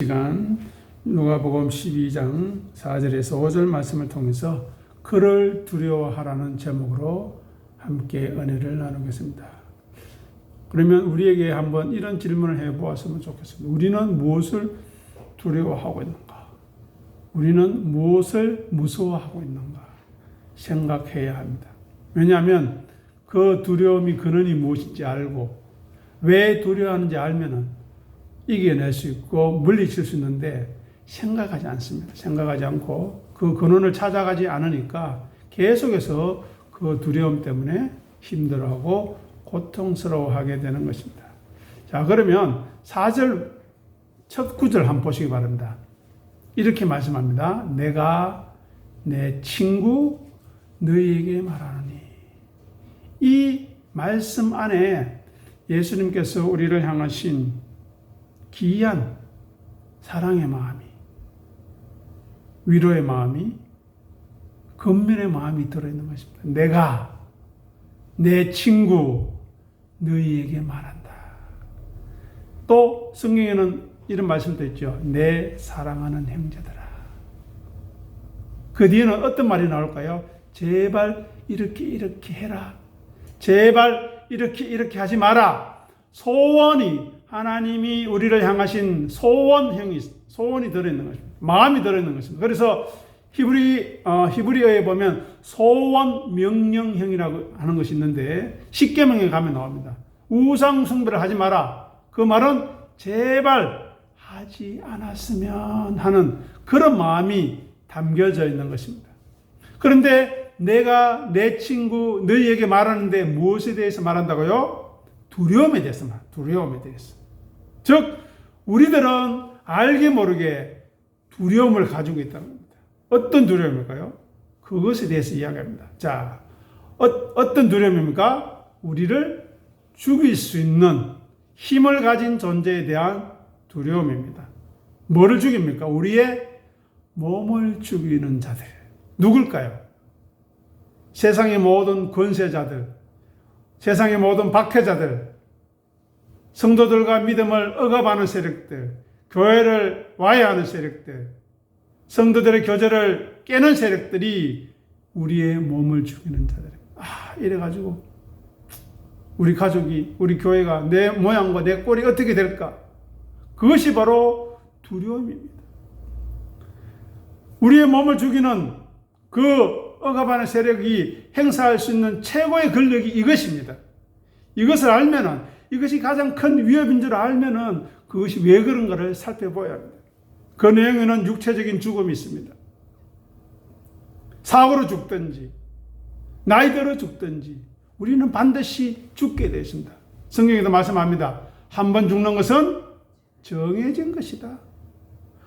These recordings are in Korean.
시간 누가복음 12장 4절에서 5절 말씀을 통해서 그를 두려워하라는 제목으로 함께 은혜를 나누겠습니다. 그러면 우리에게 한번 이런 질문을 해보았으면 좋겠습니다. 우리는 무엇을 두려워하고 있는가? 우리는 무엇을 무서워하고 있는가? 생각해야 합니다. 왜냐하면 그 두려움이 근원이 무엇인지 알고 왜 두려워하는지 알면은 이겨낼 수 있고 물리칠 수 있는데 생각하지 않습니다. 생각하지 않고 그 근원을 찾아가지 않으니까 계속해서 그 두려움 때문에 힘들어하고 고통스러워하게 되는 것입니다. 자, 그러면 4절 첫 구절 한번 보시기 바랍니다. 이렇게 말씀합니다. 내가 내 친구 너희에게 말하노니. 이 말씀 안에 예수님께서 우리를 향하신 기이한 사랑의 마음이, 위로의 마음이, 권면의 마음이 들어있는 것입니다. 내가 내 친구 너희에게 말한다. 또 성경에는 이런 말씀도 있죠. 내 사랑하는 형제들아. 그 뒤에는 어떤 말이 나올까요? 제발 이렇게 해라. 제발 이렇게 하지 마라. 소원이 하나님이 우리를 향하신 소원이 들어있는 것입니다. 마음이 들어있는 것입니다. 그래서 히브리어에 보면 소원 명령형이라고 하는 것이 있는데 십계명에 가면 나옵니다. 우상 숭배를 하지 마라. 그 말은 제발 하지 않았으면 하는 그런 마음이 담겨져 있는 것입니다. 그런데 내가 내 친구 너희에게 말하는데 무엇에 대해서 말한다고요? 두려움에 대해서 말합니다. 두려움에 대해서. 즉 우리들은 알게 모르게 두려움을 가지고 있다는 겁니다. 어떤 두려움일까요? 그것에 대해서 이야기합니다. 자, 어떤 두려움입니까? 우리를 죽일 수 있는 힘을 가진 존재에 대한 두려움입니다. 뭐를 죽입니까? 우리의 몸을 죽이는 자들. 누굴까요? 세상의 모든 권세자들, 세상의 모든 박해자들, 성도들과 믿음을 억압하는 세력들, 교회를 와해하는 세력들, 성도들의 교제를 깨는 세력들이 우리의 몸을 죽이는 자들입니다. 이래가지고 우리 가족이, 우리 교회가 내 모양과 내 꼴이 어떻게 될까? 그것이 바로 두려움입니다. 우리의 몸을 죽이는 그 억압하는 세력이 행사할 수 있는 최고의 권력이 이것입니다. 이것을 알면은, 이것이 가장 큰 위협인 줄 알면은 그것이 왜 그런가를 살펴봐야 합니다. 그 내용에는 육체적인 죽음이 있습니다. 사고로 죽든지, 나이 들어 죽든지, 우리는 반드시 죽게 되어 있습니다. 성경에도 말씀합니다. 한 번 죽는 것은 정해진 것이다.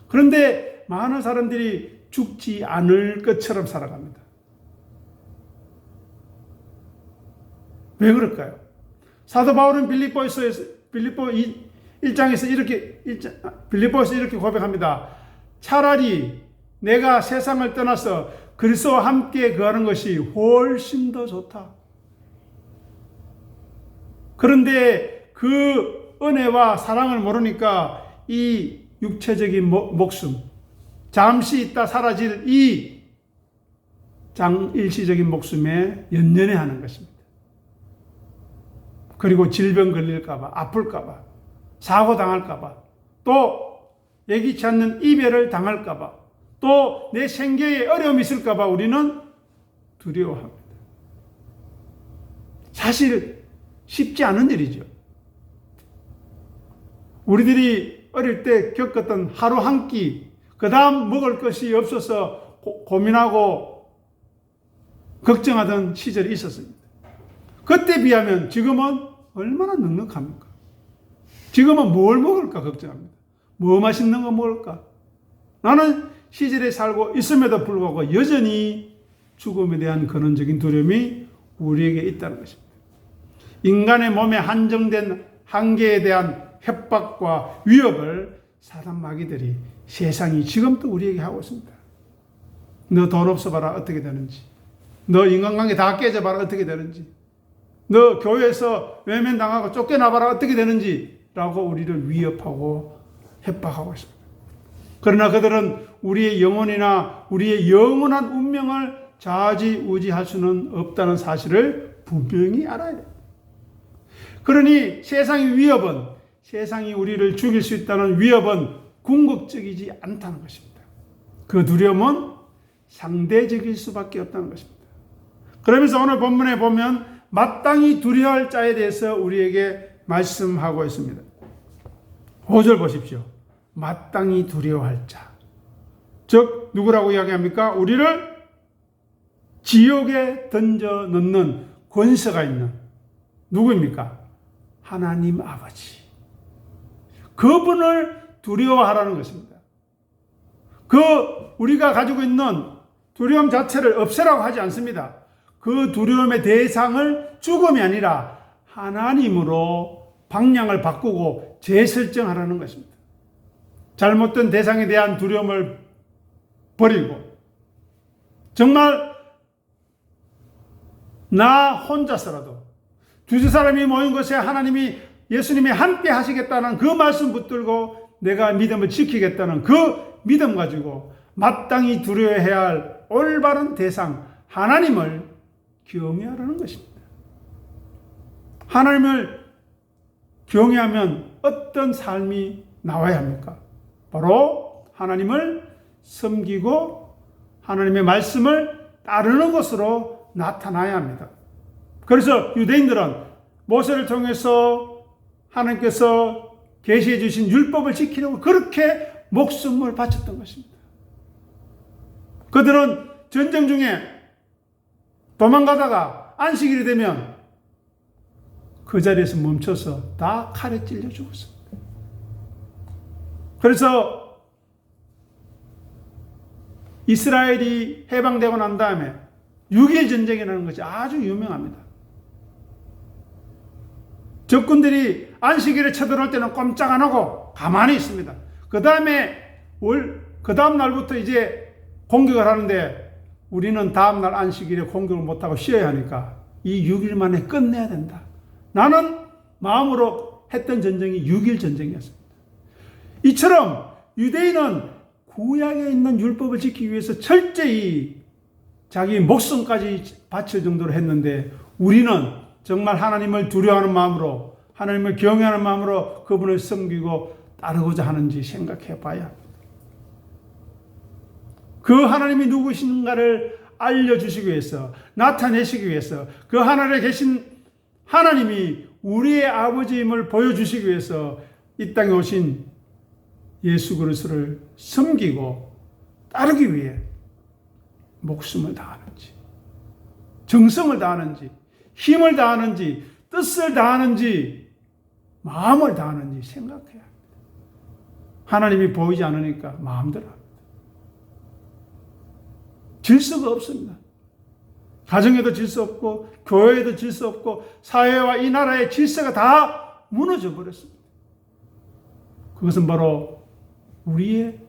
그런데 많은 사람들이 죽지 않을 것처럼 살아갑니다. 왜 그럴까요? 사도 바울은 빌립보에서 이렇게 고백합니다. 차라리 내가 세상을 떠나서 그리스도와 함께 거하는 것이 훨씬 더 좋다. 그런데 그 은혜와 사랑을 모르니까 이 육체적인 목숨, 잠시 있다 사라질 이 일시적인 목숨에 연연해하는 것입니다. 그리고 질병 걸릴까봐, 아플까봐, 사고 당할까봐, 또 예기치 않는 이별을 당할까봐, 또 내 생계에 어려움이 있을까봐 우리는 두려워합니다. 사실 쉽지 않은 일이죠. 우리들이 어릴 때 겪었던 하루 한 끼, 그 다음 먹을 것이 없어서 고민하고 걱정하던 시절이 있었습니다. 그때 비하면 지금은 얼마나 넉넉합니까? 지금은 뭘 먹을까 걱정합니다. 뭐 맛있는 거 먹을까? 나는 시절에 살고 있음에도 불구하고 여전히 죽음에 대한 근원적인 두려움이 우리에게 있다는 것입니다. 인간의 몸에 한정된 한계에 대한 협박과 위협을 사단 마귀들이 세상이 지금도 우리에게 하고 있습니다. 너 돈 없어봐라 어떻게 되는지, 너 인간관계 다 깨져봐라 어떻게 되는지, 너 교회에서 외면당하고 쫓겨나봐라 어떻게 되는지 라고 우리를 위협하고 협박하고 있습니다. 그러나 그들은 우리의 영혼이나 우리의 영원한 운명을 좌지우지할 수는 없다는 사실을 분명히 알아야 돼요. 그러니 세상의 위협은, 세상이 우리를 죽일 수 있다는 위협은 궁극적이지 않다는 것입니다. 그 두려움은 상대적일 수밖에 없다는 것입니다. 그러면서 오늘 본문에 보면 마땅히 두려워할 자에 대해서 우리에게 말씀하고 있습니다. 5절 보십시오. 마땅히 두려워할 자. 즉 누구라고 이야기합니까? 우리를 지옥에 던져 넣는 권세가 있는 누구입니까? 하나님 아버지. 그분을 두려워하라는 것입니다. 우리가 가지고 있는 두려움 자체를 없애라고 하지 않습니다. 그 두려움의 대상을 죽음이 아니라 하나님으로 방향을 바꾸고 재설정하라는 것입니다. 잘못된 대상에 대한 두려움을 버리고 정말 나 혼자서라도 두세 사람이 모인 것에 하나님이 예수님이 함께 하시겠다는 그 말씀 붙들고 내가 믿음을 지키겠다는 그 믿음 가지고 마땅히 두려워해야 할 올바른 대상 하나님을 경외하라는 것입니다. 하나님을 경외하면 어떤 삶이 나와야 합니까? 바로 하나님을 섬기고 하나님의 말씀을 따르는 것으로 나타나야 합니다. 그래서 유대인들은 모세를 통해서 하나님께서 계시해 주신 율법을 지키려고 그렇게 목숨을 바쳤던 것입니다. 그들은 전쟁 중에 도망가다가 안식일이 되면 그 자리에서 멈춰서 다 칼에 찔려 죽었습니다. 그래서 이스라엘이 해방되고 난 다음에 6.1 전쟁이라는 것이 아주 유명합니다. 적군들이 안식일에 쳐들어올 때는 꼼짝 안 하고 가만히 있습니다. 그 다음 날부터 이제 공격을 하는데 우리는 다음 날 안식일에 공격을 못하고 쉬어야 하니까 이 6일 만에 끝내야 된다. 나는 마음으로 했던 전쟁이 6.1 전쟁이었습니다. 이처럼 유대인은 구약에 있는 율법을 지키기 위해서 철저히 자기 목숨까지 바칠 정도로 했는데 우리는 정말 하나님을 두려워하는 마음으로 하나님을 경외하는 마음으로 그분을 섬기고 따르고자 하는지 생각해 봐야 합니다. 그 하나님이 누구신가를 알려주시기 위해서 나타내시기 위해서 그 하늘에 계신 하나님이 우리의 아버지임을 보여주시기 위해서 이 땅에 오신 예수 그리스도를 섬기고 따르기 위해 목숨을 다하는지 정성을 다하는지 힘을 다하는지 뜻을 다하는지 마음을 다하는지 생각해야 합니다. 하나님이 보이지 않으니까 마음대로 합니다. 질서가 없습니다. 가정에도 질서 없고 교회에도 질서 없고 사회와 이 나라의 질서가 다 무너져 버렸습니다. 그것은 바로 우리의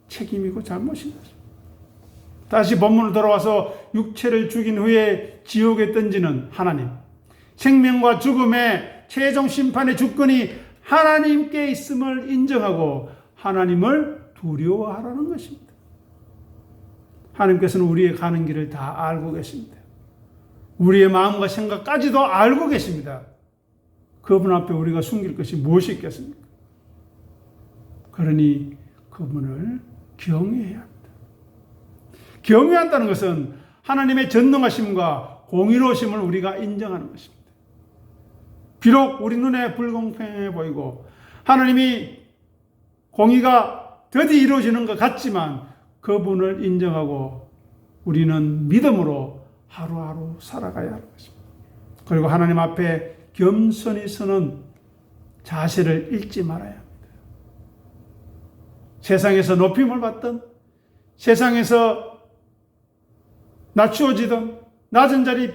책임이고 잘못인 것입니다. 다시 본문으로 돌아와서 육체를 죽인 후에 지옥에 던지는 하나님, 생명과 죽음의 최종 심판의 주권이 하나님께 있음을 인정하고 하나님을 두려워하라는 것입니다. 하나님께서는 우리의 가는 길을 다 알고 계십니다. 우리의 마음과 생각까지도 알고 계십니다. 그분 앞에 우리가 숨길 것이 무엇이 있겠습니까? 그러니 그분을 경외해야 합니다. 경외한다는 것은 하나님의 전능하심과 공의로우심을 우리가 인정하는 것입니다. 비록 우리 눈에 불공평해 보이고 하나님이 공의가 드디어 이루어지는 것 같지만 그분을 인정하고 우리는 믿음으로 하루하루 살아가야 하는 것입니다. 그리고 하나님 앞에 겸손히 서는 자세를 잃지 말아야 합니다. 세상에서 높임을 받든 세상에서 낮추어지든 낮은 자리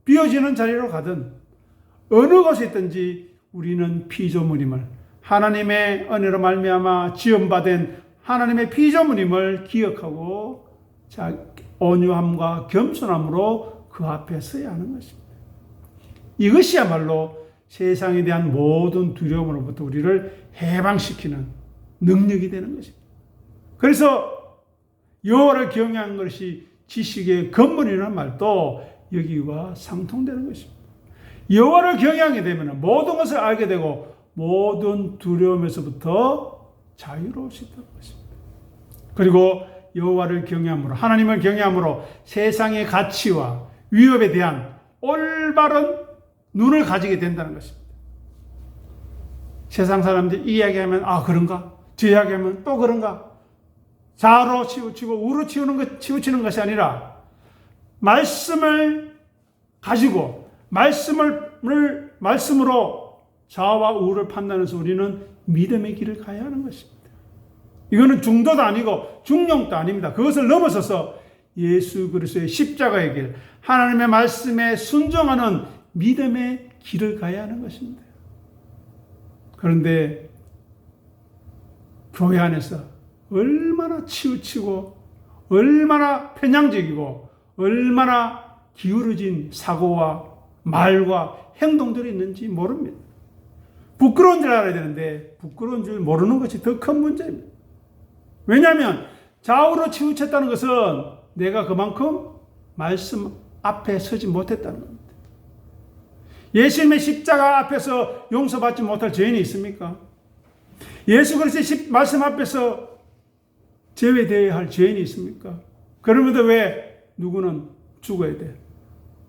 비어지는 자리로 가든 어느 곳에 있든지 우리는 피조물임을 하나님의 은혜로 말미암아 지음받은 하나님의 피조물임을 기억하고 온유함과 겸손함으로 그 앞에 서야 하는 것입니다. 이것이야말로 세상에 대한 모든 두려움으로부터 우리를 해방시키는 능력이 되는 것입니다. 그래서 여호와를 경외하는 것이 지식의 근본이라는 말도 여기와 상통되는 것입니다. 여호와를 경외하게 되면 모든 것을 알게 되고 모든 두려움에서부터 자유로울 수 있다는 것입니다. 그리고 여호와를 경외함으로, 하나님을 경외함으로 세상의 가치와 위협에 대한 올바른 눈을 가지게 된다는 것입니다. 세상 사람들이 이야기하면 그런가? 저 이야기하면 또 그런가? 좌로 치우치고 우로 치우치는 것이 아니라 말씀을 가지고 말씀으로 좌와 우를 판단해서 우리는 믿음의 길을 가야 하는 것입니다. 이거는 중도도 아니고 중용도 아닙니다. 그것을 넘어서서 예수 그리스도의 십자가의 길, 하나님의 말씀에 순종하는 믿음의 길을 가야 하는 것입니다. 그런데 교회 안에서 얼마나 치우치고 얼마나 편향적이고 얼마나 기울어진 사고와 말과 행동들이 있는지 모릅니다. 부끄러운 줄 알아야 되는데 부끄러운 줄 모르는 것이 더 큰 문제입니다. 왜냐하면 좌우로 치우쳤다는 것은 내가 그만큼 말씀 앞에 서지 못했다는 겁니다. 예수님의 십자가 앞에서 용서받지 못할 죄인이 있습니까? 예수 그리스도의 말씀 앞에서 제외되어야 할 죄인이 있습니까? 그러면서 왜 누구는 죽어야 돼?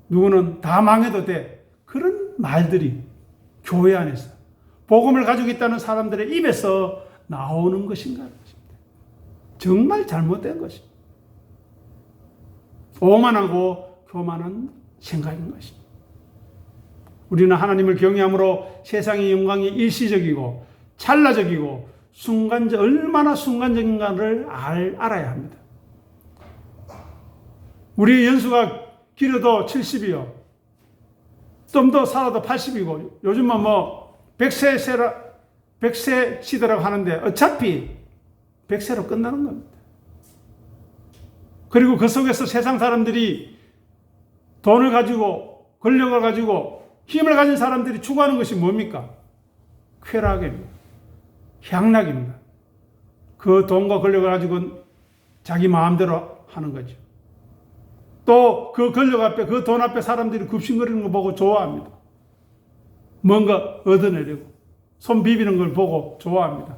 누구는 다 망해도 돼? 그런 말들이 교회 안에서 복음을 가지고 있다는 사람들의 입에서 나오는 것인가 하는 것입니다. 정말 잘못된 것입니다. 오만하고 교만한 생각인 것입니다. 우리는 하나님을 경외함으로 세상의 영광이 일시적이고 찰나적이고 얼마나 순간적인가를 알아야 합니다. 우리의 연수가 길어도 70이요. 좀 더 살아도 80이고 요즘은 100세 시대라고 하는데 어차피 100세로 끝나는 겁니다. 그리고 그 속에서 세상 사람들이 돈을 가지고 권력을 가지고 힘을 가진 사람들이 추구하는 것이 뭡니까? 쾌락입니다. 향락입니다. 그 돈과 권력을 가지고 자기 마음대로 하는 거죠. 또 그 권력 앞에, 그 돈 앞에 사람들이 굽신거리는 거 보고 좋아합니다. 뭔가 얻어내려고 손 비비는 걸 보고 좋아합니다.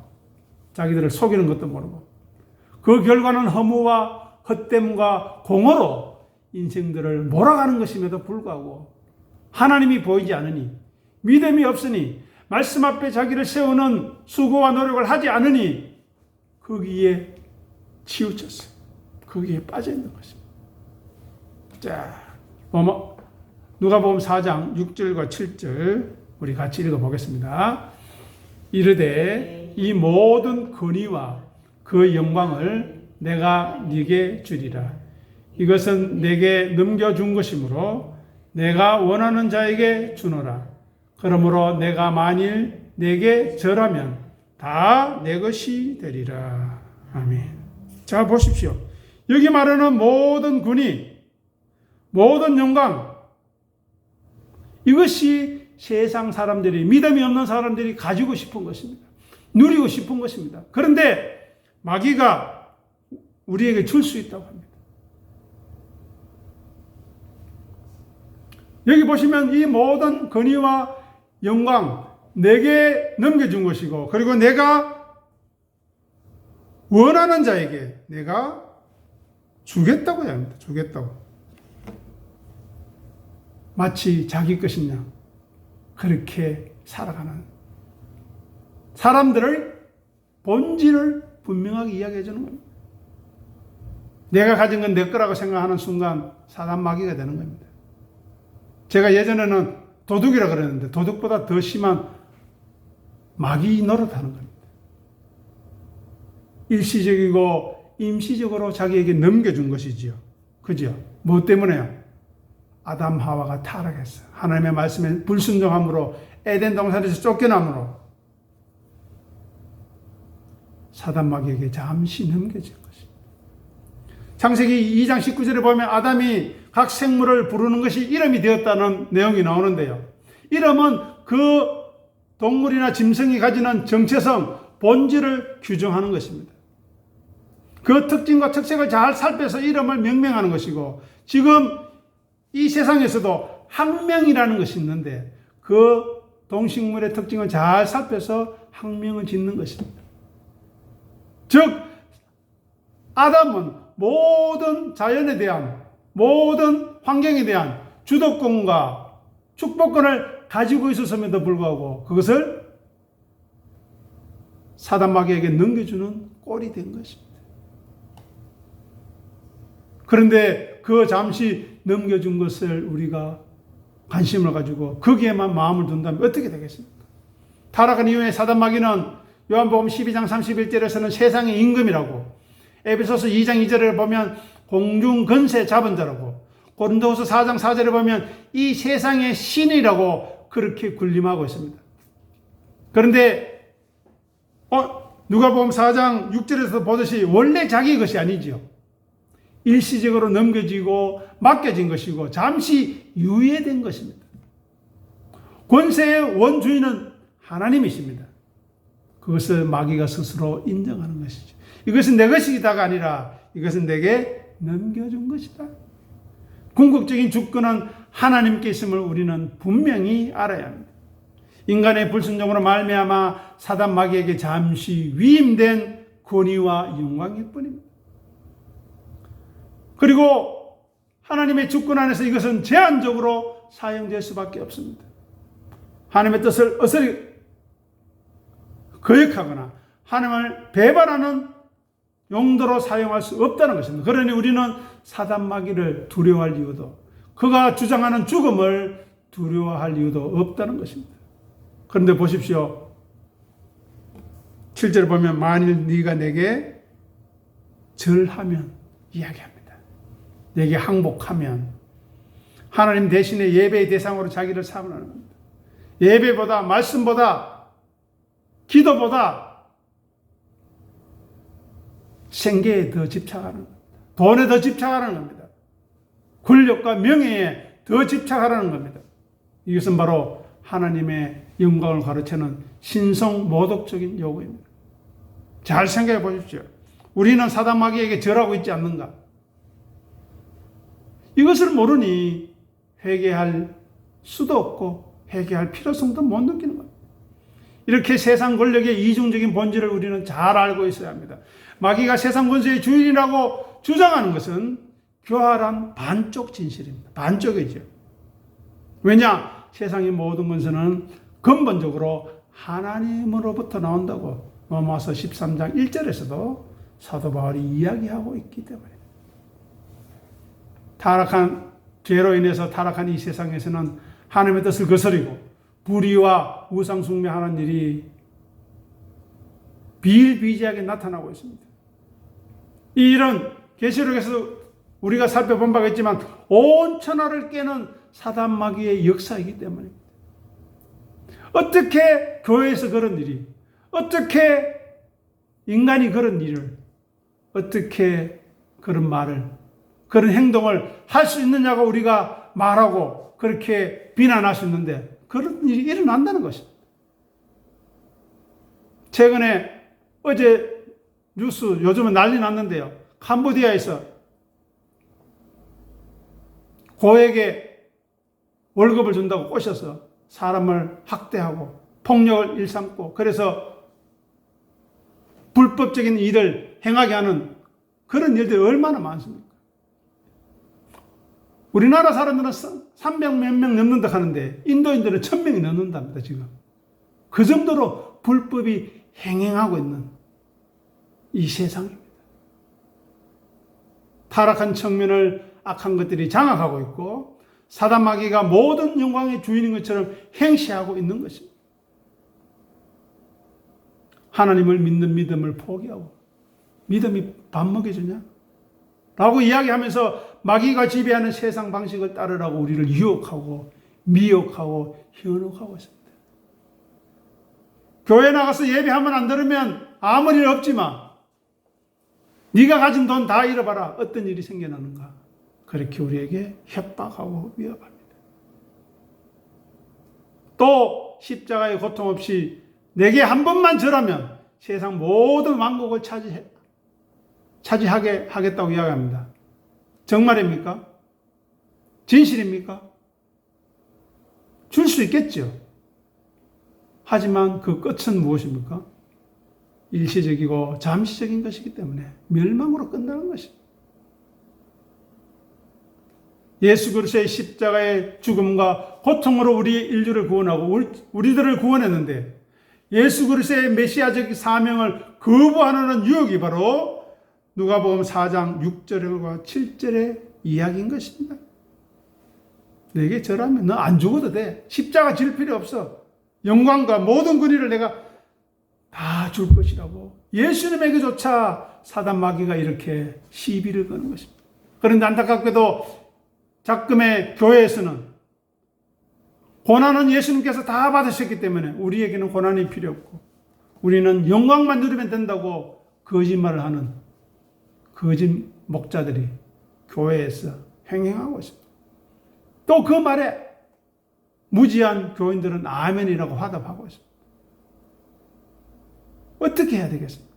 자기들을 속이는 것도 모르고. 그 결과는 허무와 헛됨과 공허로 인생들을 몰아가는 것임에도 불구하고 하나님이 보이지 않으니, 믿음이 없으니, 말씀 앞에 자기를 세우는 수고와 노력을 하지 않으니 거기에 치우쳤어요. 거기에 빠져 있는 것입니다. 자, 누가복음 4장 6절과 7절 우리 같이 읽어보겠습니다. 이르되 이 모든 권위와 그 영광을 내가 네게 주리라. 이것은 내게 넘겨준 것이므로 내가 원하는 자에게 주노라. 그러므로 내가 만일 내게 절하면 다 내 것이 되리라. 아멘. 자, 보십시오. 여기 말하는 모든 권위, 모든 영광, 이것이 세상 사람들이, 믿음이 없는 사람들이 가지고 싶은 것입니다. 누리고 싶은 것입니다. 그런데 마귀가 우리에게 줄 수 있다고 합니다. 여기 보시면 이 모든 권위와 영광 내게 넘겨준 것이고, 그리고 내가 원하는 자에게 내가 주겠다고 합니다. 주겠다고. 마치 자기 것이냐 그렇게 살아가는 사람들의 본질을 분명하게 이야기해 주는 겁니다. 내가 가진 건 내 거라고 생각하는 순간 사단 마귀가 되는 겁니다. 제가 예전에는 도둑이라 그랬는데 도둑보다 더 심한 마귀 노릇하는 겁니다. 일시적이고 임시적으로 자기에게 넘겨준 것이지요. 그죠? 뭐 때문에요? 아담 하와가 타락했어요. 하나님의 말씀에 불순종함으로 에덴 동산에서 쫓겨남으로 사단 마귀에게 잠시 넘겨진 것입니다. 창세기 2장 19절에 보면 아담이 각 생물을 부르는 것이 이름이 되었다는 내용이 나오는데요. 이름은 그 동물이나 짐승이 가지는 정체성, 본질을 규정하는 것입니다. 그 특징과 특색을 잘 살펴서 이름을 명명하는 것이고, 지금 이 세상에서도 학명이라는 것이 있는데 그 동식물의 특징을 잘 살펴서 학명을 짓는 것입니다. 즉 아담은 모든 자연에 대한, 모든 환경에 대한 주도권과 축복권을 가지고 있었음에도 불구하고 그것을 사단 마귀에게 넘겨주는 꼴이 된 것입니다. 그런데 그 잠시 넘겨준 것을 우리가 관심을 가지고 거기에만 마음을 둔다면 어떻게 되겠습니까? 타락한 이후에 사단 마귀는 요한복음 12장 31절에서는 세상의 임금이라고, 에베소서 2장 2절에 보면 공중 권세 잡은 자라고, 고린도후서 4장 4절에 보면 이 세상의 신이라고 그렇게 군림하고 있습니다. 그런데 누가복음 4장 6절에서 보듯이 원래 자기 것이 아니지요. 일시적으로 넘겨지고 맡겨진 것이고 잠시 유예된 것입니다. 권세의 원주인은 하나님이십니다. 그것을 마귀가 스스로 인정하는 것이죠. 이것은 내 것이다가 아니라 이것은 내게 넘겨준 것이다. 궁극적인 주권은 하나님께 있음을 우리는 분명히 알아야 합니다. 인간의 불순종으로 말미암아 사단 마귀에게 잠시 위임된 권위와 영광일 뿐입니다. 그리고 하나님의 주권 안에서 이것은 제한적으로 사용될 수밖에 없습니다. 하나님의 뜻을 어설히 거역하거나 하나님을 배반하는 용도로 사용할 수 없다는 것입니다. 그러니 우리는 사단 마귀를 두려워할 이유도, 그가 주장하는 죽음을 두려워할 이유도 없다는 것입니다. 그런데 보십시오. 7절을 보면 만일 네가 내게 절하면 이야기합니다. 내게 항복하면 하나님 대신에 예배의 대상으로 자기를 삼으라는 겁니다. 예배보다, 말씀보다, 기도보다 생계에 더 집착하는 겁니다. 돈에 더 집착하는 겁니다. 권력과 명예에 더 집착하라는 겁니다. 이것은 바로 하나님의 영광을 가르치는 신성 모독적인 요구입니다. 잘 생각해 보십시오. 우리는 사단 마귀에게 절하고 있지 않는가? 이것을 모르니 회개할 수도 없고 회개할 필요성도 못 느끼는 겁니다. 이렇게 세상 권력의 이중적인 본질을 우리는 잘 알고 있어야 합니다. 마귀가 세상 권세의 주인이라고 주장하는 것은 교활한 반쪽 진실입니다. 반쪽이죠. 왜냐? 세상의 모든 권세는 근본적으로 하나님으로부터 나온다고 로마서 13장 1절에서도 사도 바울이 이야기하고 있기 때문에, 타락한 죄로 인해서 타락한 이 세상에서는 하나님의 뜻을 거스리고 불의와 우상 숭배하는 일이 비일비재하게 나타나고 있습니다. 이 일은 계시록에서 우리가 살펴본 바가 있지만 온 천하를 깨는 사단 마귀의 역사이기 때문입니다. 어떻게 교회에서 그런 일이, 어떻게 인간이 그런 일을, 어떻게 그런 말을, 그런 행동을 할 수 있느냐고 우리가 말하고 그렇게 비난할 수 있는데 그런 일이 일어난다는 것입니다. 최근에 어제 뉴스 요즘은 난리 났는데요. 캄보디아에서 고에게 월급을 준다고 꼬셔서 사람을 학대하고 폭력을 일삼고 그래서 불법적인 일을 행하게 하는 그런 일들이 얼마나 많습니까? 우리나라 사람들은 300 몇 명 넘는다 하는데 인도인들은 1000명이 넘는답니다, 지금. 그 정도로 불법이 행행하고 있는 이 세상입니다. 타락한 측면을 악한 것들이 장악하고 있고 사단 마귀가 모든 영광의 주인인 것처럼 행시하고 있는 것입니다. 하나님을 믿는 믿음을 포기하고 믿음이 밥 먹여주냐? 라고 이야기하면서 마귀가 지배하는 세상 방식을 따르라고 우리를 유혹하고 미혹하고 현혹하고 있습니다. 교회 나가서 예배하면 안 들으면 아무 일 없지만 네가 가진 돈 다 잃어봐라. 어떤 일이 생겨나는가? 그렇게 우리에게 협박하고 위협합니다. 또 십자가의 고통 없이 내게 한 번만 절하면 세상 모든 왕국을 차지하게 하겠다고 이야기합니다. 정말입니까? 진실입니까? 줄 수 있겠죠. 하지만 그 끝은 무엇입니까? 일시적이고 잠시적인 것이기 때문에 멸망으로 끝나는 것입니다. 예수 그리스도의 십자가의 죽음과 고통으로 우리 인류를 구원하고 우리들을 구원했는데 예수 그리스도의 메시아적 사명을 거부하는 유혹이 바로 누가복음 4장 6절과 7절의 이야기인 것입니다. 내게 절하면 너 안 죽어도 돼. 십자가 질 필요 없어. 영광과 모든 권위를 내가 다 줄 것이라고 예수님에게조차 사단 마귀가 이렇게 시비를 거는 것입니다. 그런데 안타깝게도 작금의 교회에서는 고난은 예수님께서 다 받으셨기 때문에 우리에게는 고난이 필요 없고 우리는 영광만 누리면 된다고 거짓말을 하는 거짓 목자들이 교회에서 횡행하고 있습니다. 또 그 말에 무지한 교인들은 아멘이라고 화답하고 있습니다. 어떻게 해야 되겠습니까?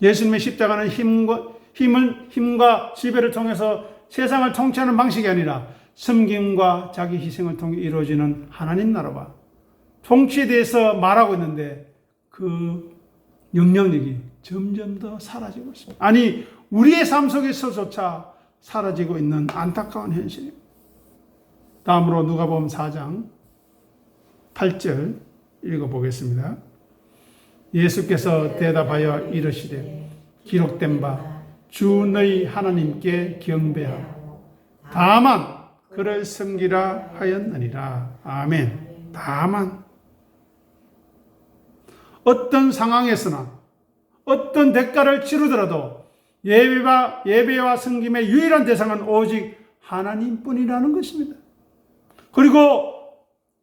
예수님의 십자가는 힘과 지배를 통해서 세상을 통치하는 방식이 아니라 섬김과 자기 희생을 통해 이루어지는 하나님 나라와 통치에 대해서 말하고 있는데 그 영향력이 점점 더 사라지고 있습니다. 아니 우리의 삶 속에서조차 사라지고 있는 안타까운 현실입니다. 다음으로 누가복음 4장 8절 읽어보겠습니다. 예수께서 대답하여 이르시되 기록된 바 주 너희 하나님께 경배하고 다만 그를 섬기라 하였느니라. 아멘. 다만 어떤 상황에서나 어떤 대가를 치르더라도 예배와 섬김의 유일한 대상은 오직 하나님뿐이라는 것입니다. 그리고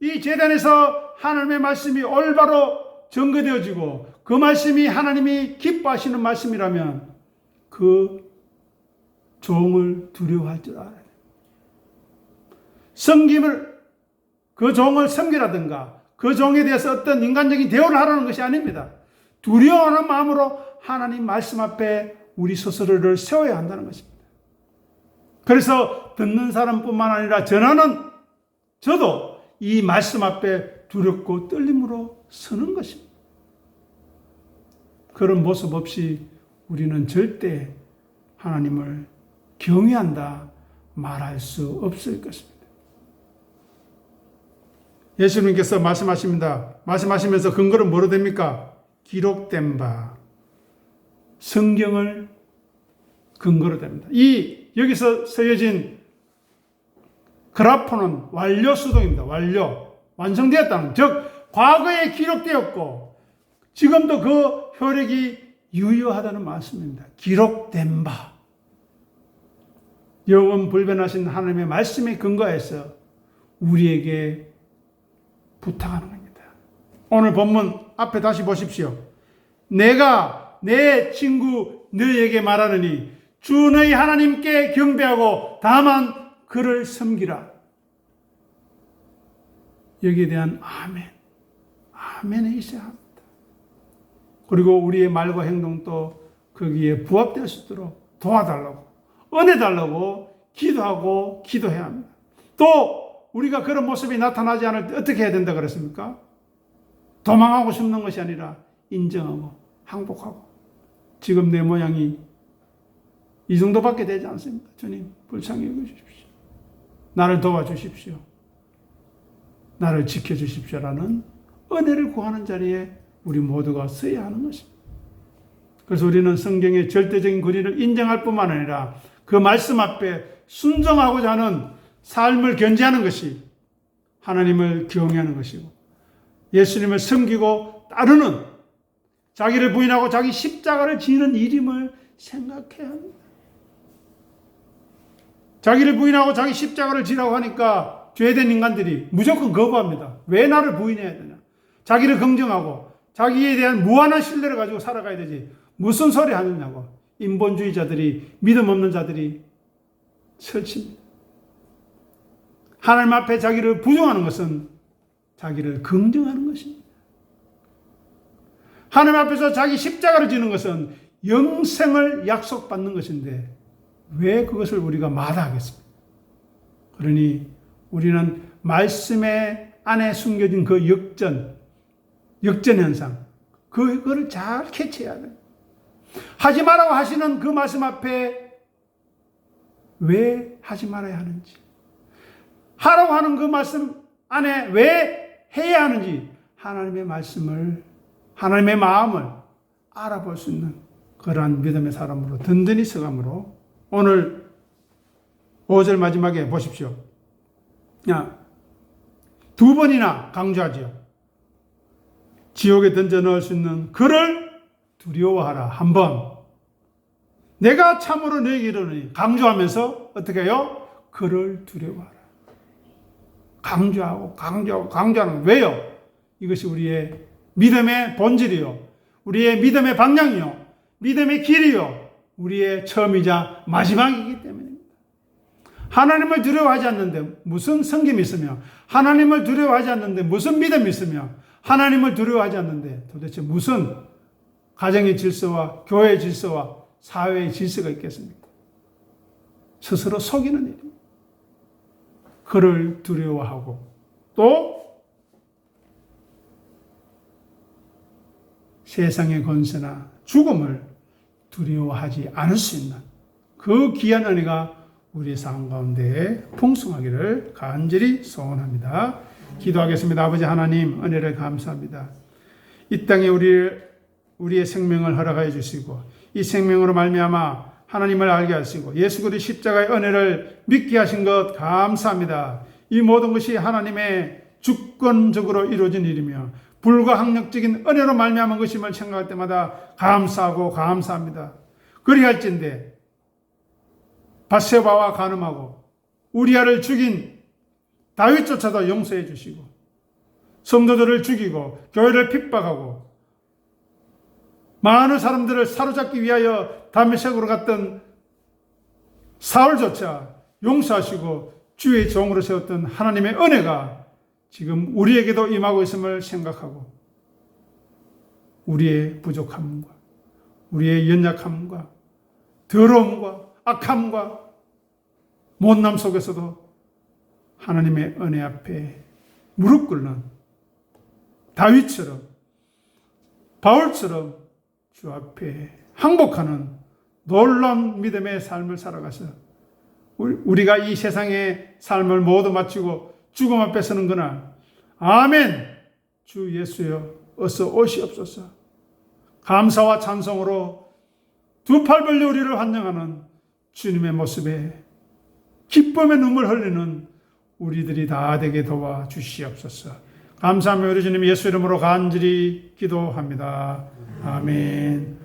이 제단에서 하나님의 말씀이 올바로 전거되어지고 그 말씀이 하나님이 기뻐하시는 말씀이라면 그 종을 두려워할 줄 알아야 돼요. 그 종을 섬기라든가 그 종에 대해서 어떤 인간적인 대우를 하라는 것이 아닙니다. 두려워하는 마음으로 하나님 말씀 앞에 우리 스스로를 세워야 한다는 것입니다. 그래서 듣는 사람뿐만 아니라 저도 이 말씀 앞에 두렵고 떨림으로 서는 것입니다. 그런 모습 없이 우리는 절대 하나님을 경외한다 말할 수 없을 것입니다. 예수님께서 말씀하시면서 근거는 뭐로 됩니까? 기록된 바 성경을 근거로 됩니다. 여기서 쓰여진 그라포는 완료 수동입니다. 완성되었다는, 즉 과거에 기록되었고 지금도 그 효력이 유효하다는 말씀입니다. 기록된 바. 영원 불변하신 하나님의 말씀에 근거해서 우리에게 부탁하는 겁니다. 오늘 본문 앞에 다시 보십시오. 내가 내 친구 너희에게 말하느니 주 너희 하나님께 경배하고 다만 그를 섬기라. 여기에 대한 아멘에 있어야 합니다. 그리고 우리의 말과 행동도 거기에 부합될 수 있도록 도와달라고, 은혜 달라고 기도하고 기도해야 합니다. 또 우리가 그런 모습이 나타나지 않을 때 어떻게 해야 된다 그랬습니까? 도망하고 싶는 것이 아니라 인정하고 항복하고, 지금 내 모양이 이 정도밖에 되지 않습니다. 주님 불쌍히 여겨주십시오. 나를 도와주십시오. 나를 지켜주십시오라는 은혜를 구하는 자리에 우리 모두가 서야 하는 것입니다. 그래서 우리는 성경의 절대적인 권위를 인정할 뿐만 아니라 그 말씀 앞에 순종하고자 하는 삶을 견지하는 것이 하나님을 경외하는 것이고, 예수님을 섬기고 따르는, 자기를 부인하고 자기 십자가를 지는 일임을 생각해야 합니다. 자기를 부인하고 자기 십자가를 지라고 하니까 죄된 인간들이 무조건 거부합니다. 왜 나를 부인해야 되냐? 자기를 긍정하고 자기에 대한 무한한 신뢰를 가지고 살아가야 되지. 무슨 소리 하느냐고 인본주의자들이, 믿음 없는 자들이 설칩니다. 하나님 앞에 자기를 부정하는 것은 자기를 긍정하는 것입니다. 하나님 앞에서 자기 십자가를 지는 것은 영생을 약속받는 것인데 왜 그것을 우리가 마다하겠습니까? 그러니 우리는 말씀의 안에 숨겨진 그 역전 현상, 그거를 잘 캐치해야 돼요. 하지 말라고 하시는 그 말씀 앞에 왜 하지 말아야 하는지, 하라고 하는 그 말씀 안에 왜 해야 하는지, 하나님의 말씀을, 하나님의 마음을 알아볼 수 있는 그러한 믿음의 사람으로 든든히 서감으로 오늘 5절 마지막에 보십시오. 두 번이나 강조하지요. 지옥에 던져 넣을 수 있는 그를 두려워하라. 한 번. 내가 참으로 너에게 이르노니, 강조하면서 어떻게 해요? 그를 두려워하라. 강조하는 왜요? 이것이 우리의 믿음의 본질이요, 우리의 믿음의 방향이요, 믿음의 길이요, 우리의 처음이자 마지막이기 때문입니다. 하나님을 두려워하지 않는데 무슨 성김이 있으며, 하나님을 두려워하지 않는데 무슨 믿음이 있으며, 하나님을 두려워하지 않는데 도대체 무슨 가정의 질서와 교회의 질서와 사회의 질서가 있겠습니까? 스스로 속이는 일입니다. 그를 두려워하고 또 세상의 권세나 죽음을 두려워하지 않을 수 있는 그 귀한 은혜가 우리의 삶 가운데 풍성하기를 간절히 소원합니다. 기도하겠습니다. 아버지 하나님, 은혜를 감사합니다. 이 땅에 우리의 생명을 허락하여 주시고, 이 생명으로 말미암아 하나님을 알게 하시고 예수 그리스도의 십자가의 은혜를 믿게 하신 것 감사합니다. 이 모든 것이 하나님의 주권적으로 이루어진 일이며 불가항력적인 은혜로 말미암은 것임을 생각할 때마다 감사하고 감사합니다. 그리할진대 밧세바와 간음하고 우리아를 죽인 다윗조차도 용서해 주시고, 성도들을 죽이고 교회를 핍박하고 많은 사람들을 사로잡기 위하여 다메섹으로 갔던 사울조차 용서하시고 주의 종으로 세웠던 하나님의 은혜가 지금 우리에게도 임하고 있음을 생각하고, 우리의 부족함과 우리의 연약함과 더러움과 악함과 못남 속에서도 하나님의 은혜 앞에 무릎 꿇는 다윗처럼, 바울처럼 주 앞에 항복하는 놀라운 믿음의 삶을 살아가서 우리가 이 세상의 삶을 모두 마치고 죽음 앞에 서는 그날, 아멘, 주 예수여 어서 오시옵소서, 감사와 찬송으로 두 팔 벌려 우리를 환영하는 주님의 모습에 기쁨의 눈물 흘리는 우리들이 다 되게 도와주시옵소서. 감사하며 우리 주님 예수 이름으로 간절히 기도합니다. 아멘.